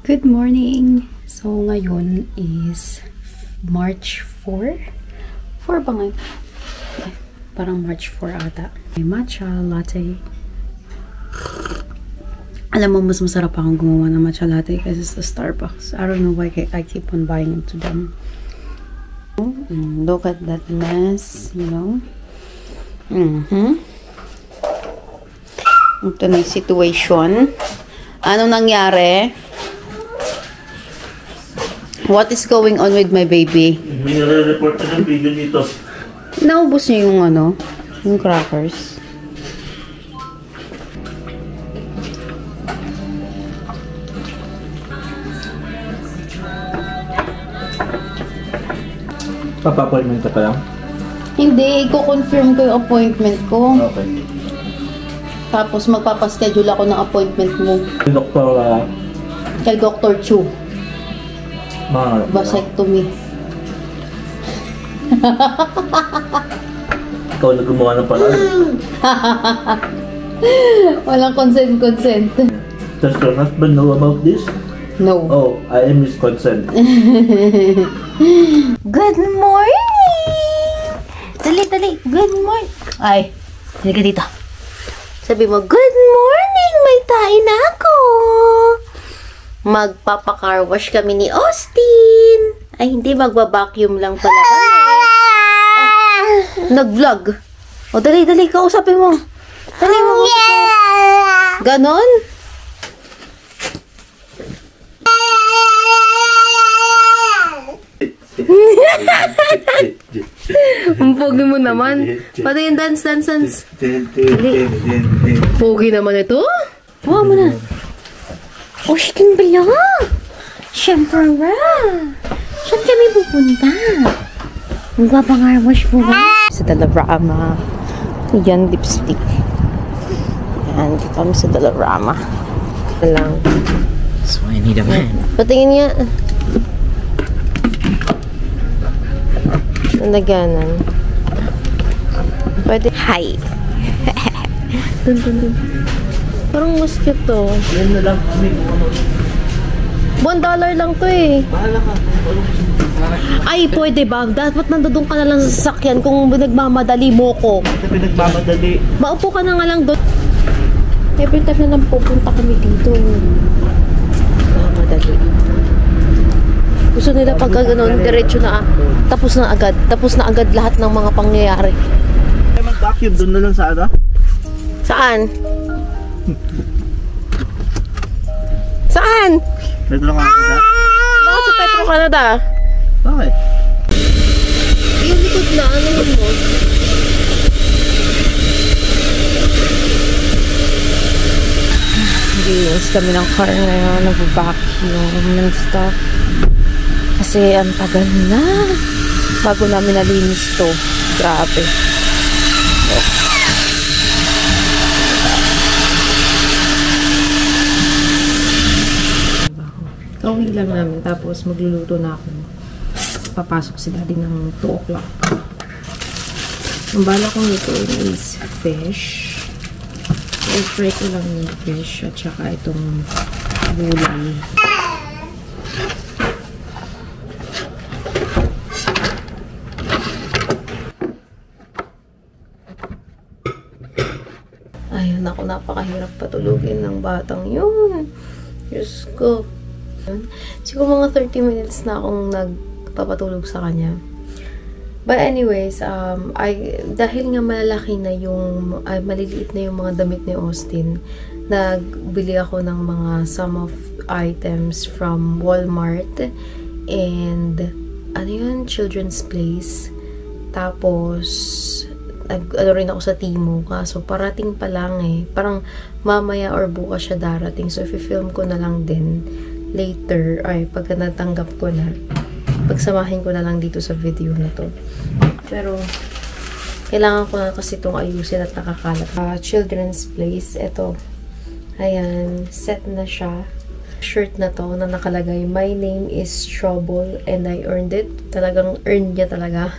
Good morning! So, ngayon is March 4? 4 ba ngayon? Ay, parang March 4 ata. May matcha latte. Alam mo, mas masarap akong gumawa ng matcha latte kasi sa Starbucks. I don't know why I keep on buying into them. Look at that mess, you know? Ito na yung situation. Anong nangyari? What is going on with my baby? May nare-report na ng video dito. Naubos niya yung ano, yung crackers. Papa-appointment ka pa lang? Hindi, i-confirm ko yung appointment ko. Okay. Tapos magpapaschedule ako ng appointment mo. Doktor, Kay Dr. Chu. Vasectomy. Ikaw na gumawa ng paraan. Walang consent. Does your husband know about this? No. Oh, I am his consent. Good morning! Dali. Good morning. Ay, halika dito. Sabi mo, good morning! May tayo na ako! Magpapa-car wash kami ni Austin. Ay, hindi. Magba-vacuum lang pala kami. Nag-vlog. O, dali. Kausapin mo. Dali mo. Ganon? Ang pogi mo naman. Pati yung dance. Pogi naman ito. Huwag mo na. Austin pala. Siyempre ra. Saan kami pupunta? Magpapangarwash po ba? Sa Dollarama. Yan, lipstick. Yan, kami sa Dollarama. Lang. That's why I need a man. Patingin niya. Nalaganan. Pwede. Hi. Dun. Parang mas cute to. Yan na lang kami. $1 lang to eh. Bahala ka. Ay, pwede ba? Dapat nandun ka na lang sa sasakyan kung nagmamadali mo ko. Ito nagmamadali. Maupo ka na nga lang doon. Every time na lang pupunta kami dito. Nagmamadali. Gusto nila pagka gano'n, diretso na tapos na agad lahat ng mga pangyayari. Ay, mag-vacuum doon na lang sa ano? Saan? Saan? Petro Canada? Bakit sa Petro Canada? Bakit? Yung likod na, ano mo? Linis kami ng car ngayon, nag-vacuum ng stuff. Kasi ang tagal na bago namin nalinis to. Grabe. Kauwi lang namin, tapos magluluto na ako. Papasok si daddy ng 2 o'clock. Ang bala kong lutuin is fish. I-fry ko lang yung fish at saka itong gulay. Ayun ako, napakahirap patulugin ng batang yun. Diyos ko. Siguro mga 30 minutes na akong nagpapatulog sa kanya. But anyways, dahil nga malalaki na yung, maliliit na yung mga damit ni Austin, nagbili ako ng mga some of items from Walmart and ano yun, Children's Place. Tapos ano rin ako sa Timo, kaso parating pa lang eh. Parang mamaya or bukas siya darating. So i-film ko na lang din later, pagka natanggap ko na, pagsamahin ko na lang dito sa video na to. Pero kailangan ko na kasi itong ayusin at nakakalat. Children's Place, ito. Ayan, set na siya. Shirt na to na nakalagay, my name is Trouble and I earned it. Talagang earned niya talaga.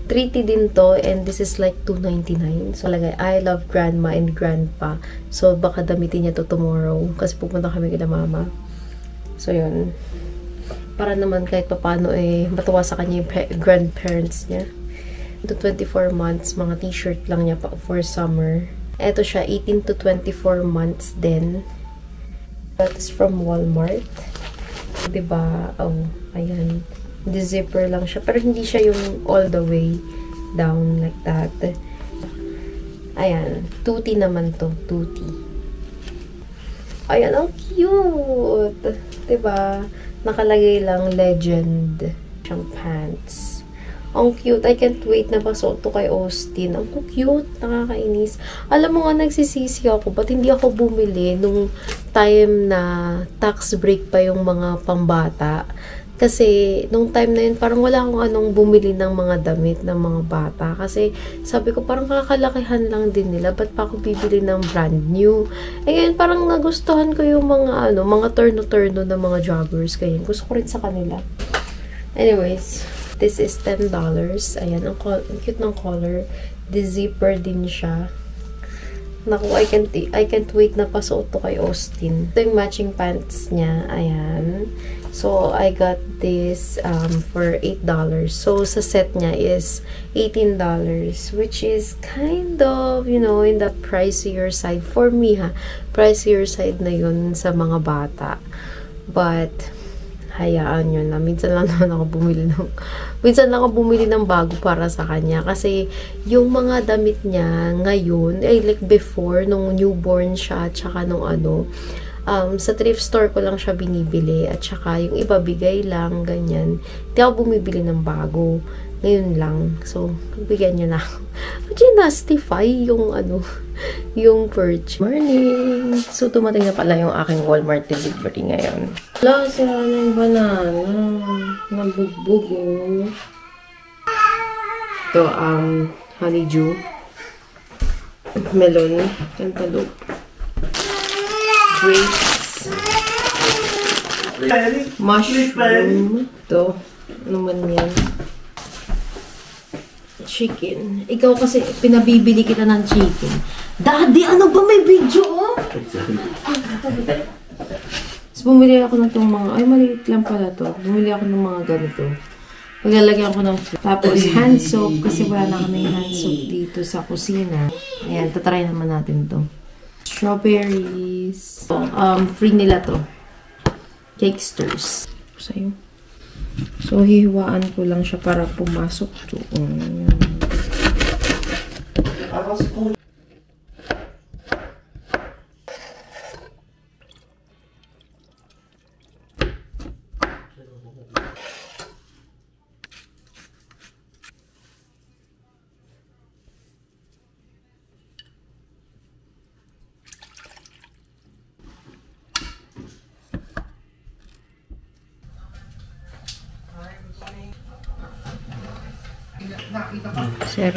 3T din to and this is like $2.99. So lagay, I love grandma and grandpa. So baka damitin niya to tomorrow kasi pupunta kami kila mama. So, yun. Para naman kahit papano matuwa sa kanya yung grandparents niya. To 24 months, mga t-shirt lang niya pa for summer. Ito siya, 18 to 24 months din. That is from Walmart. Diba? Oh, ayan. The zipper lang siya. Pero hindi siya yung all the way down like that. Ayan. Tuti naman to. Tuti. Ayan, ang cute! Diba? Nakalagay lang legend siyang pants. Ang cute. I can't wait na pasuot to kay Austin. Ang cute. Nakakainis. Alam mo nga, nagsisisi ako. Ba't hindi ako bumili nung time na tax break pa yung mga pambata? Kasi, nung time na yun, parang wala akong anong bumili ng mga damit ng mga bata. Kasi, sabi ko, parang kakalakihan lang din nila. Ba't pa ako bibili ng brand new? Ngayon, parang nagustuhan ko yung mga, mga turno-turno na mga joggers. Kaya, gusto ko rin sa kanila. Anyways, this is $10. Ayan, ang cute ng color. The zipper din siya. Naku, I can't wait na pasuot to kay Austin. Ito yung matching pants niya. Ayan. So, I got this for $8. So, sa set niya is $18, which is kind of, in the pricier side. For me, pricier side na yun sa mga bata. But, hayaan nyo na. Minsan lang ako bumili ng bago para sa kanya. Kasi, yung mga damit niya ngayon, like before, nung newborn siya, tsaka nung sa thrift store ko lang siya binibili. At saka, yung iba bigay lang, ganyan. Hindi ako bumibili ng bago. Ngayon lang. So, bigyan nyo na ako. Ginastify yung yung purge. Morning! So, tumating na pala yung aking Walmart delivery ngayon. Wala, sira na yung banana. Nabugbog, oh. Ito, honeydew. Melon. Cantaloupe. Grapes. Mushroom. Ito. Ano man yan? Chicken. Ikaw kasi, pinabibili kita ng chicken. Daddy, ano ba may video, oh? So, bumili ako ng itong mga, ay, maliit lang pala to. Bumili ako ng mga ganito. Paglalagyan ko ng tapos, hand soap, kasi wala na kami hand soap dito sa kusina. Ayan, tatry naman natin to. Strawberries. Free nila to. Cakesters. Sa'yo. So, hihiwaan ko lang siya para pumasok doon. Sir,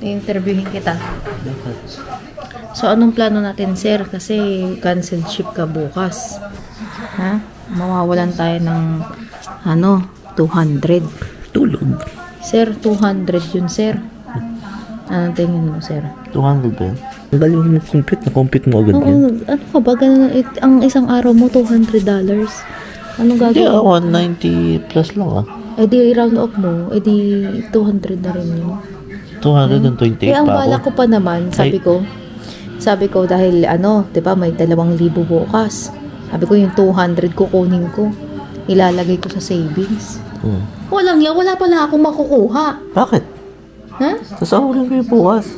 i-interviewin kita. So, anong plano natin, sir? Kasi canceled ship ka bukas. Ha? Mawawalan tayo ng 200. Tulog. Sir, 200 yun, sir. Anong tingin mo, sir? 200 ba yun? Ang galing mo compute mo agad Ano yun. ka ba? Ganun, ang isang araw mo, $200. Anong gagawin? Hindi, 190 plus lang Eh di round off mo, eh di 200 na rin yun. 228 Eh ang pa ako. bala ko pa naman, sabi ko dahil di ba may 2,000 bukas. Sabi ko yung 200 kukunin ko. Ilalagay ko sa savings. Wala pala akong makukuha. Bakit? Ha? Sasahurin ko yung bukas.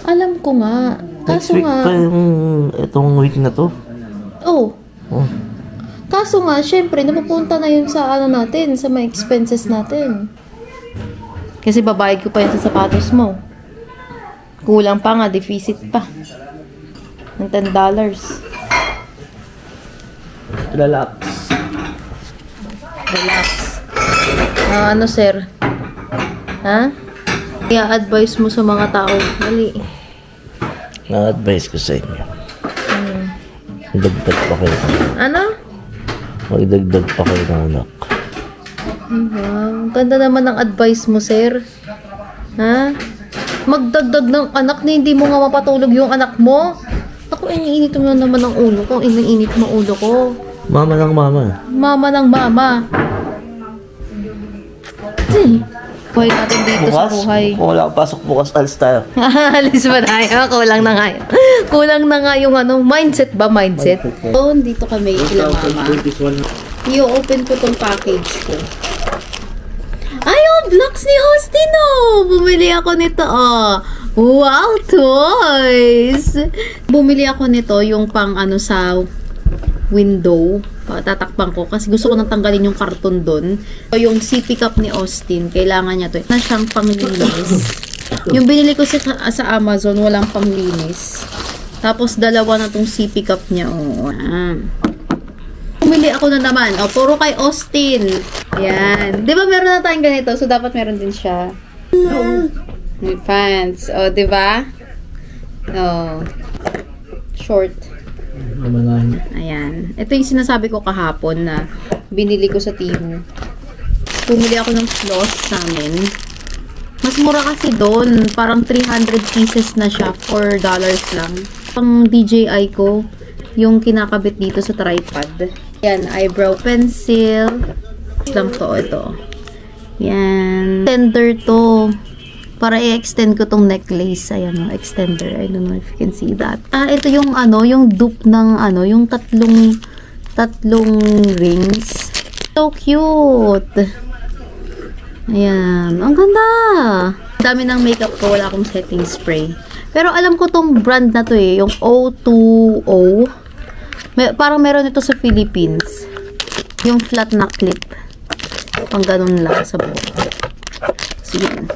Alam ko nga. Next Kaso week nga, pa itong week na to. Oh. Kaso nga, syempre, napupunta na yun sa natin, sa mga expenses natin. Kasi babayad ko pa yun sa sapatos mo. Kulang pa nga, deficit pa. Ng $10. Relax. Sir? Ha? Kaya advice mo sa mga tao, mali. Na-advise ko sa inyo. Dagdag pa kayo. Ano? Magdagdag pa kayo ng anak. Wow, ganda naman ng advice mo, sir. Ha? Magdagdag ng anak na hindi mo nga mapatulog yung anak mo? Ako, iniinit mo naman ang ulo ko. Iniinit mo ulo ko. Mama lang mama. Mama ng mama. Buhay natin dito sa buhay. Kung wala akong pasok bukas, alis tayo. Alis ba tayo? Kulang na nga yun. Kulang na nga yung ano, mindset ba? Mindset? So, dito kami sila mama. I-open ko tong package ko. Ay, yung blocks ni Austin, oh! Bumili ako nito, oh. Wow, toys! Bumili ako nito, yung pang ano sa window. Tatakpan ko kasi gusto ko nang tanggalin yung karton doon. So, yung CP cup ni Austin, kailangan niya to. Na siyang panglinis. Yung binili ko sa Amazon, walang panglinis. Tapos, dalawa na tong CP cup niya. Oh. Bumili ako na naman. Oh, puro kay Austin. Yan. Di ba meron na tayong ganito? So, dapat meron din siya. May pants. Oh, di ba? Oh. Short. Ayan. Ito yung sinasabi ko kahapon na binili ko sa Temu. Bumili ako ng floss namin. Mas mura kasi doon. Parang 300 pieces na siya. $4 lang. Pang DJI ko, yung kinakabit dito sa tripod. Yan. Eyebrow pencil. Lang to. Ito. Yan. Extender to. Para i-extend ko tong necklace. Ayan o, extender. I don't know if you can see that. Ito yung ano, yung dupe ng ano, yung tatlong rings. So cute. Ayan. Ang ganda. Dami ng makeup ko. Wala akong setting spray. Pero alam ko tong brand na to eh. Yung O2O. Parang meron ito sa Philippines. Yung flat na clip. Pang ganun lang sa buhok. So, yan.